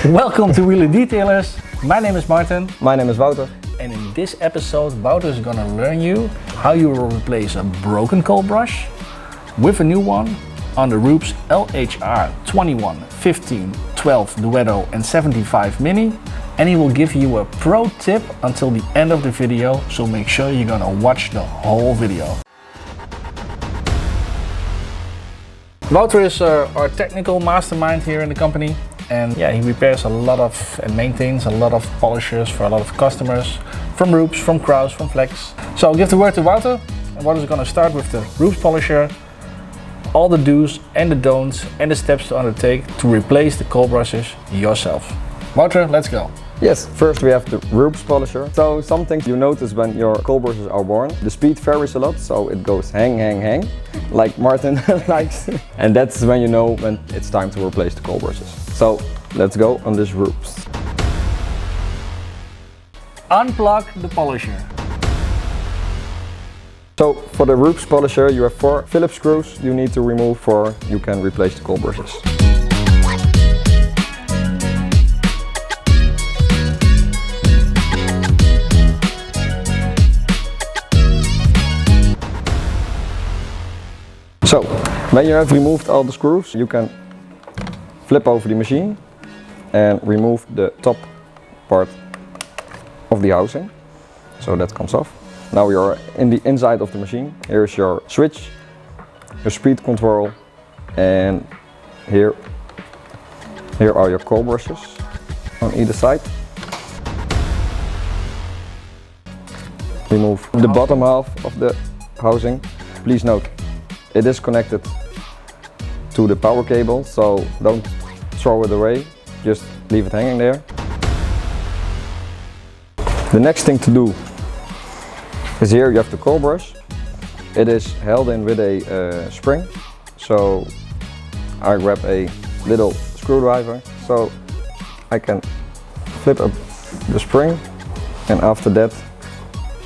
Welcome to Wheelie Detailers. My name is Martin. My name is Wouter. And in this episode, Wouter is gonna learn you how you will replace a broken cold brush with a new one on the Rupes LHR 21, 15, 12 Duetto and 75 Mini. And he will give you a pro tip until the end of the video, so make sure you're gonna watch the whole video. Wouter is our technical mastermind here in the company. And yeah, he repairs a lot of and maintains a lot of polishers for a lot of customers from Rupes, from Kraus, from Flex. So I'll give the word to Wouter, and Wouter is going to start with the Rupes polisher, all the do's and the don'ts and the steps to undertake to replace the cold brushes yourself. Wouter, let's go. Yes, first we have the Rupes polisher. So some things you notice when your cold brushes are worn. The speed varies a lot, so it goes hang, like Martin likes. And that's when you know when it's time to replace the cold brushes. So let's go on this Rupes. Unplug the polisher. So for the Rupes polisher you have 4 Phillips screws you need to remove before you can replace the cold brushes. So, when you have removed all the screws, you can flip over the machine and remove the top part of the housing. So that comes off. Now you're in the inside of the machine. Here's your switch, your speed control, and here are your cold brushes on either side. Remove the bottom half of the housing. Please note, it is connected to the power cable, so don't throw it away, just leave it hanging there. The next thing to do is here you have the cold brush. It is held in with a spring, so I grab a little screwdriver so I can flip up the spring, and after that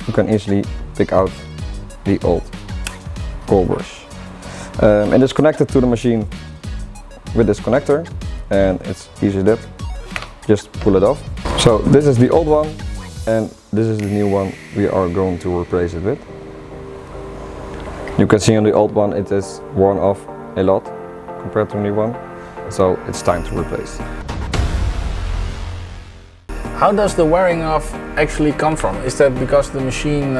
you can easily pick out the old cold brush. It is connected to the machine with this connector, and it's easy that just pull it off. So this is the old one and this is the new one we are going to replace it with. You can see on the old one it is worn off a lot compared to the new one, so it's time to replace. How does the wearing off actually come from? Is that because the machine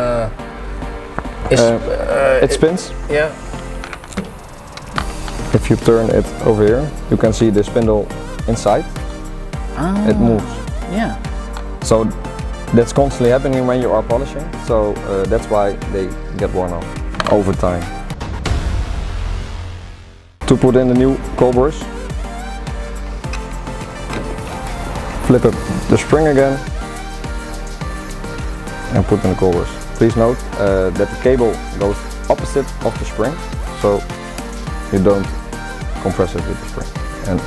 it spins? Yeah. If you turn it over here, you can see the spindle inside. Ah, it moves. Yeah. So that's constantly happening when you are polishing. So that's why they get worn off over time. To put in the new cold brush, flip up the spring again and put in the cold brush. Please note that the cable goes opposite of the spring, so you don't compress it with the spring and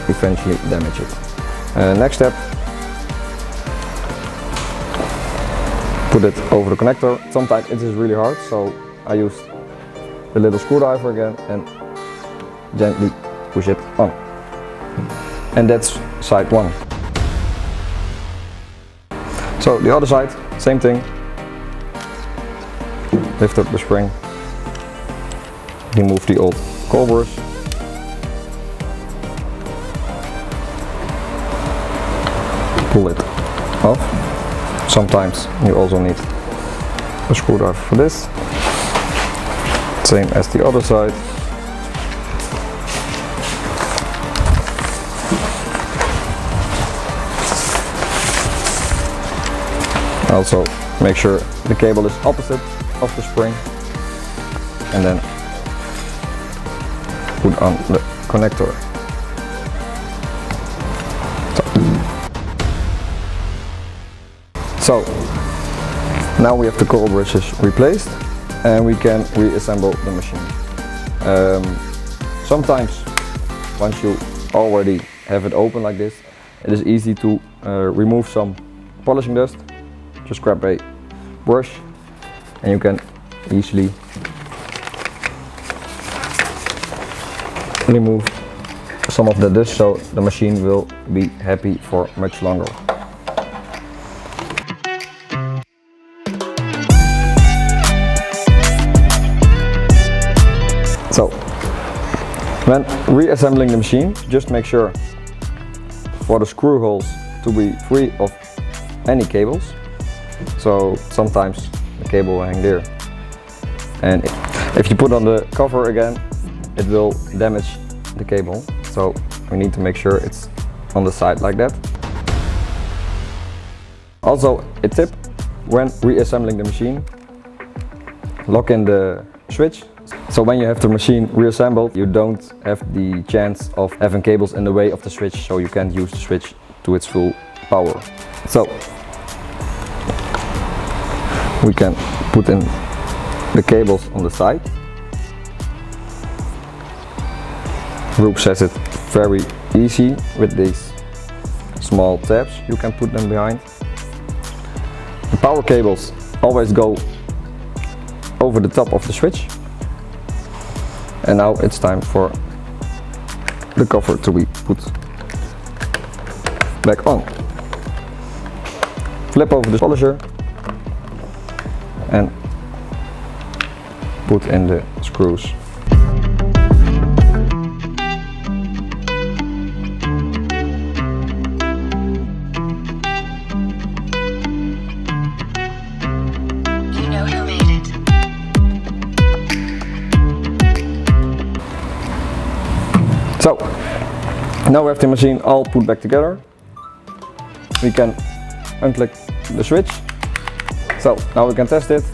eventually damage it. Next step, put it over the connector. Sometimes it is really hard, so I use the little screwdriver again and gently push it on. And that's side 1. So the other side, same thing. Lift up the spring, remove the old cold brush, pull it off. Sometimes you also need a screwdriver for this. Same as the other side. Also make sure the cable is opposite of the spring, and then put on the connector. So now we have the cold brushes replaced and we can reassemble the machine. Sometimes once you already have it open like this, it is easy to remove some polishing dust. Just grab a brush and you can easily remove some of the dust so the machine will be happy for much longer. So, when reassembling the machine, just make sure for the screw holes to be free of any cables. So sometimes the cable will hang there. And if you put on the cover again, it will damage the cable. So we need to make sure it's on the side like that. Also a tip, when reassembling the machine, lock in the switch. So when you have the machine reassembled, you don't have the chance of having cables in the way of the switch, so you can't use the switch to its full power. So we can put in the cables on the side. Rupes says it very easy with these small tabs. You can put them behind. The power cables always go over the top of the switch. And now it's time for the cover to be put back on. Flip over the polisher and put in the screws. So, now we have the machine all put back together. We can unclick the switch. So, now we can test it.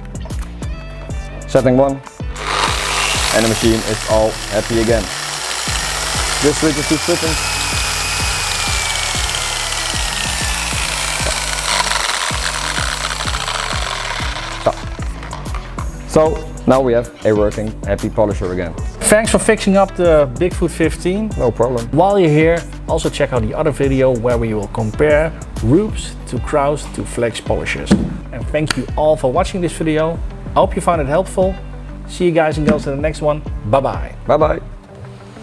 Setting 1. And the machine is all happy again. This switch is 2 seconds. So, now we have a working happy polisher again. Thanks for fixing up the Bigfoot 15. No problem. While you're here, also check out the other video where we will compare Rupes to Kraus to Flex polishers. And thank you all for watching this video. I hope you found it helpful. See you guys and girls in the next one. Bye bye. Bye bye.